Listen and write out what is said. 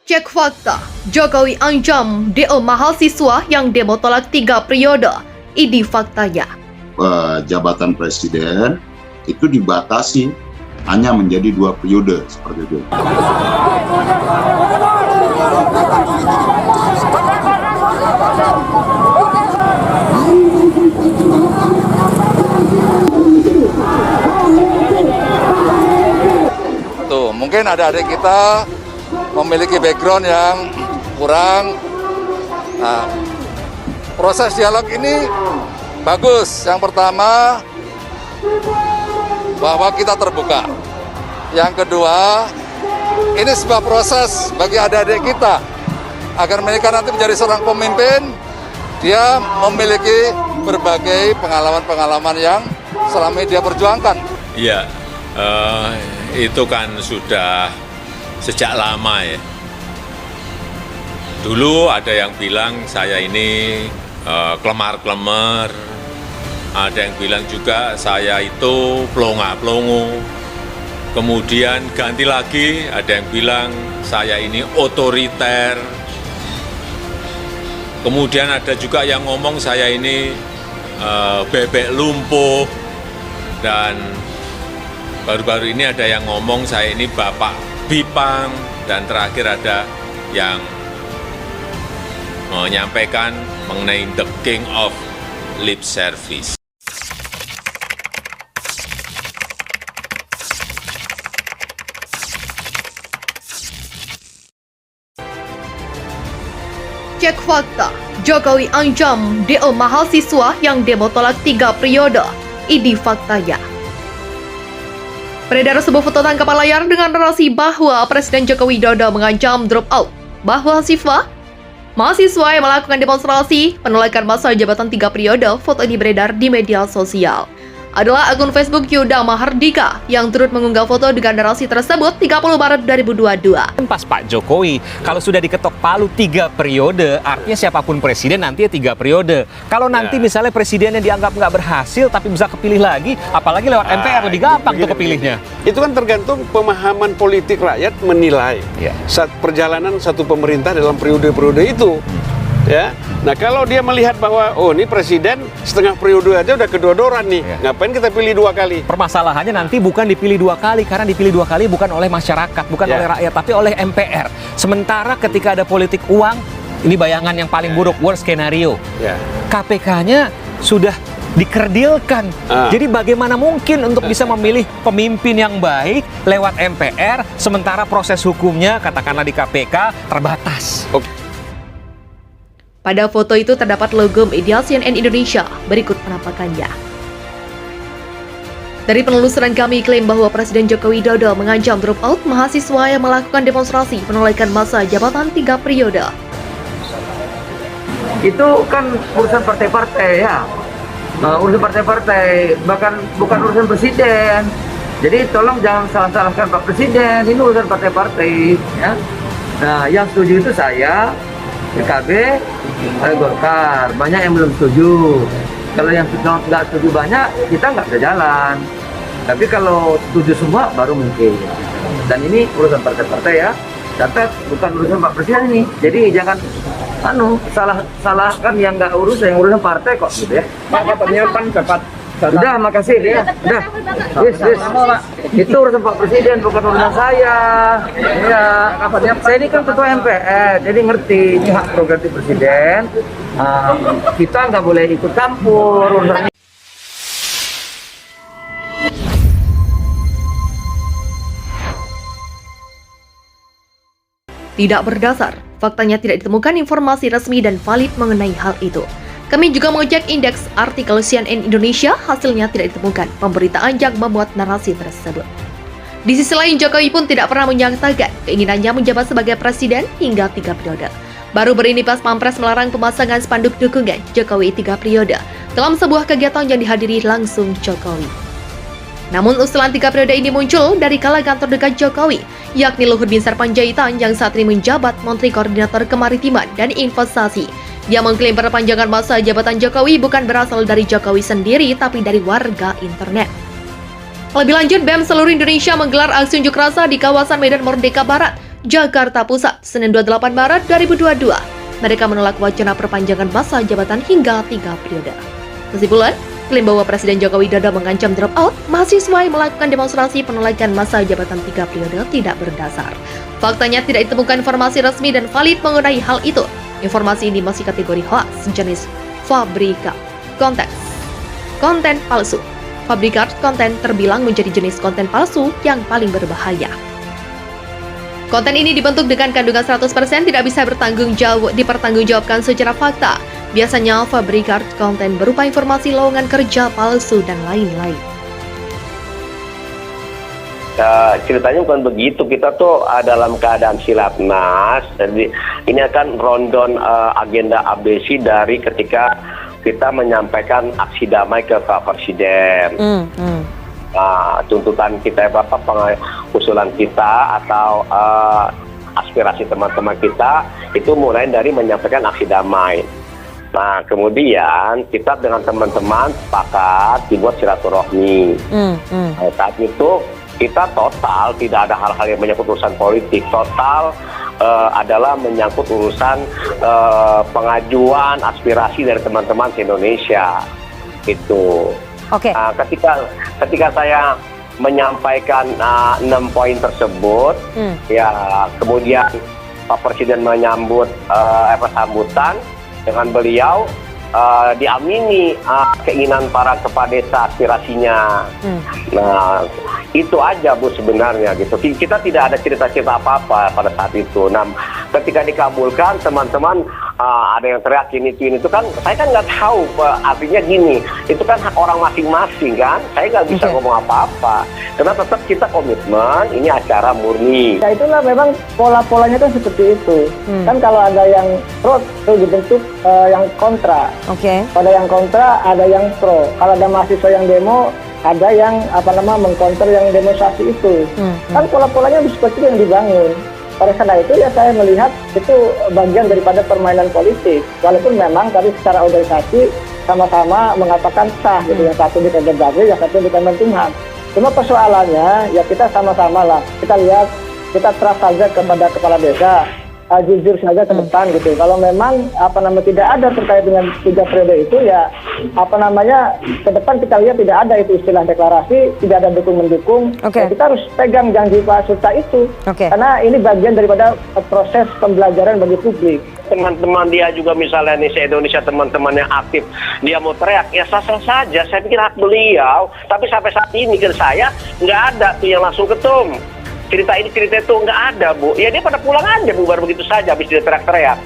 Cek fakta, Jokowi ancam DO mahasiswa yang demo tolak 3 periode. Ini faktanya. Jabatan presiden itu dibatasi hanya menjadi 2 periode seperti itu. Tuh, mungkin ada adik kita memiliki background yang kurang. Nah, proses dialog ini bagus. Yang pertama, bahwa kita terbuka. Yang kedua, ini sebuah proses bagi adik-adik kita agar mereka nanti menjadi seorang pemimpin. Dia memiliki berbagai pengalaman-pengalaman yang selama ini dia perjuangkan. Iya, itu kan sudah sejak lama ya. Dulu ada yang bilang saya ini kelemar-kelemar, ada yang bilang juga saya itu pelongo-pelongo. Kemudian ganti lagi, ada yang bilang saya ini otoriter. Kemudian ada juga yang ngomong saya ini bebek lumpuh. Dan baru-baru ini ada yang ngomong saya ini bapak Bipang, dan terakhir ada yang menyampaikan mengenai the king of lip service. Cek fakta, Jokowi ancam DO mahasiswa yang demo tolak 3 periode. Ini faktanya. Beredar sebuah foto tangkapan layar dengan narasi bahwa Presiden Joko Widodo mengancam drop out mahasiswa yang melakukan demonstrasi penolakan masa jabatan 3 periode. Foto ini beredar di media sosial adalah akun Facebook Yuda Mahardika yang turut mengunggah foto dengan narasi tersebut 30 Maret 2022. Pas Pak Jokowi, kalau sudah diketok palu 3 periode, artinya siapapun presiden nantinya 3 periode. Kalau nanti misalnya presidennya dianggap nggak berhasil tapi bisa kepilih lagi, apalagi lewat MPR lebih gampang tuh kepilihnya. Itu kan tergantung pemahaman politik rakyat menilai saat perjalanan satu pemerintah dalam periode-periode itu. Ya, nah kalau dia melihat bahwa oh ini presiden setengah periode aja udah kedodoran nih, ngapain kita pilih 2 kali? Permasalahannya nanti bukan dipilih 2 kali, karena dipilih 2 kali bukan oleh masyarakat, bukan oleh rakyat, tapi oleh MPR. Sementara ketika ada politik uang, ini bayangan yang paling buruk, worst scenario. KPK-nya sudah dikerdilkan. Jadi bagaimana mungkin untuk bisa memilih pemimpin yang baik lewat MPR, sementara proses hukumnya katakanlah di KPK terbatas. Pada foto itu terdapat logo media CNN Indonesia. Berikut penampakannya. Dari penelusuran kami klaim bahwa Presiden Joko Widodo mengancam drop out mahasiswa yang melakukan demonstrasi penolakan masa jabatan 3 periode. Itu kan urusan partai-partai ya. Urusan partai-partai, bahkan bukan urusan presiden. Jadi tolong jangan salah-salahkan Pak Presiden, ini urusan partai-partai ya. Nah, yang setuju itu saya, PKB, Golkar. Banyak yang belum setuju. Kalau yang nggak setuju banyak, kita nggak bisa jalan. Tapi kalau setuju semua, baru mungkin. Dan ini urusan partai-partai ya. Catat, bukan urusan Pak Presiden ini. Jadi jangan salahkan yang nggak yang urusan partai kok gitu ya. Pak, katanya pan dapat. Udah, makasih ya. Udah. Yes. Itu urusan Pak Presiden, bukan urusan saya. Ya, saya ini kan ketua MPR, jadi ngerti ini hak prerogatif Presiden. Kita nggak boleh ikut campur urusan. Tidak berdasar, faktanya tidak ditemukan informasi resmi dan valid mengenai hal itu. Kami juga mengecek indeks artikel CNN Indonesia, hasilnya tidak ditemukan pemberitaan yang memuat narasi tersebut. Di sisi lain, Jokowi pun tidak pernah menyatakan keinginannya menjabat sebagai presiden hingga 3 periode. Baru ini pas Pampres melarang pemasangan spanduk dukungan Jokowi 3 periode dalam sebuah kegiatan yang dihadiri langsung Jokowi. Namun usulan 3 periode ini muncul dari kalangan terdekat Jokowi, yakni Luhut Binsar Panjaitan yang saat ini menjabat Menteri Koordinator Kemaritiman dan Investasi. Dia mengklaim perpanjangan masa jabatan Jokowi bukan berasal dari Jokowi sendiri, tapi dari warga internet. Lebih lanjut, BEM seluruh Indonesia menggelar aksi unjuk rasa di kawasan Medan Merdeka Barat Jakarta Pusat, Senin 28 Maret 2022. Mereka menolak wacana perpanjangan masa jabatan hingga 3 periode. Kesimpulan, klaim bahwa Presiden Joko Widodo mengancam drop out, mahasiswa yang melakukan demonstrasi penolakan masa jabatan 3 periode tidak berdasar. Faktanya tidak ditemukan informasi resmi dan valid mengenai hal itu. Informasi ini masih kategori hoax jenis fabrikat konten palsu. Fabrikat konten terbilang menjadi jenis konten palsu yang paling berbahaya. Konten ini dibentuk dengan kandungan 100% tidak bisa dipertanggungjawabkan secara fakta. Biasanya fabrikat konten berupa informasi lowongan kerja palsu dan lain-lain. Ceritanya bukan begitu, kita tuh dalam keadaan silatnas. Jadi ini akan rundown agenda ABC dari ketika kita menyampaikan aksi damai ke Pak Presiden. Tuntutan kita usulan kita atau aspirasi teman-teman kita itu mulai dari menyampaikan aksi damai. Nah, kemudian kita dengan teman-teman sepakat dibuat silaturahmi. Saat itu kita total tidak ada hal-hal yang menyangkut urusan politik. Total adalah menyangkut urusan pengajuan aspirasi dari teman-teman di Indonesia. Itu. Oke. Ketika saya menyampaikan 6 poin tersebut, ya kemudian Pak Presiden menyambut sambutan dengan beliau diamini keinginan para kepala desa aspirasinya. Nah, itu aja Bu sebenarnya gitu. Kita tidak ada cerita-cerita apa-apa pada saat itu. Nah, ketika dikabulkan teman-teman ada yang teriak ini itu kan saya kan nggak tahu artinya gini. Itu kan hak orang masing-masing kan. Saya nggak bisa ngomong apa-apa. Karena tetap kita komitmen ini acara murni. Nah itulah memang pola-polanya kan seperti itu. Kan kalau ada yang pro itu dibentuk yang kontra. Pada yang kontra ada yang pro. Kalau ada mahasiswa yang demo ada yang mengkonter yang demonstrasi itu. Kan pola-polanya seperti itu yang dibangun. Pada saat itu ya saya melihat itu bagian daripada permainan politik. Walaupun memang tadi secara organisasi sama-sama mengatakan sah gitu. Yang satu di Kemendagri, yang satu di Kemenkumham. Cuma persoalannya ya kita sama-sama lah. Kita lihat, kita trust saja kepada kepala desa. Jujur saja ke depan gitu. Kalau memang tidak ada terkait dengan 3 periode itu ya ke depan kita lihat tidak ada itu istilah deklarasi, tidak ada dukung-mendukung. Ya, kita harus pegang janji Pak Surta itu. Karena ini bagian daripada proses pembelajaran bagi publik. Teman-teman dia juga misalnya nih se-Indonesia teman-teman yang aktif dia mau teriak ya sah-sah saja, saya pikir hak beliau. Tapi sampai saat ini ke saya nggak ada tuh yang langsung ketum. Cerita ini cerita itu nggak ada Bu, ya dia pada pulang aja bubar begitu saja habis dia teriak-teriak.